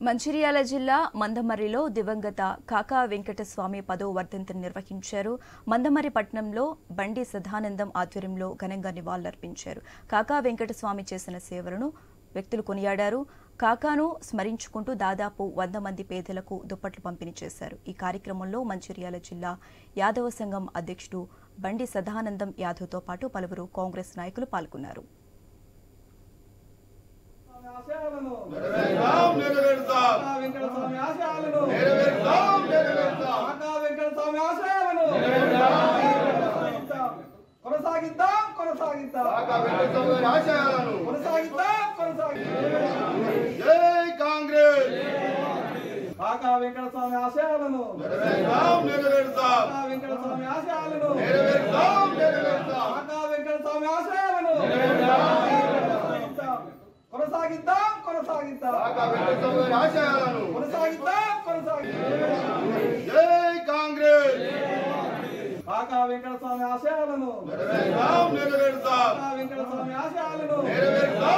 మంచిర్యాల జిల్లా మందమర్రిలో దివంగత కాకా వెంకటస్వామి 10వ వర్ధంతిని నిర్వహించారు. మందమర్రి పట్టణంలో బండి సదానందం ఆధ్వర్యంలో ఘనంగా నివాళులర్పించారు. కాకా వెంకటస్వామి చేసిన సేవలను వ్యక్తులు కొనియాడారు. కాకాను స్మరించుకుంటూ దాదాపు 100 మంది పేదలకు దుప్పట్లు పంపిణీ చేశారు. ఈ కార్యక్రమంలో మంచిర్యాల జిల్లా యాదవ సంఘం అధ్యక్షుడు బండి సదానందం యాదవ్తో పాటు పలువురు కాంగ్రెస్ నాయకులు పాల్గొన్నారు. జై కాంగ్రెస్ కాకా వెంకటస్వామి ఆశయాలను నెరవేరుతాం కాకా వెంకటస్వామి ఆశయాలను నెరవేరుతాం కాకా వెంకటస్వామి ఆశయాలను కొనసాగిద్దాం కొనసాగిద్దాం కాకా వెంకటస్వామి ఆశయాలను కొనసాగిద్దాం కొనసాగిద్దాం జై కాంగ్రెస్ కాకా వెంకటస్వామి ఆశయాలను నెరవేరుతాం కాకా వెంకటస్వామి ఆశయాలను నెరవేరుతాం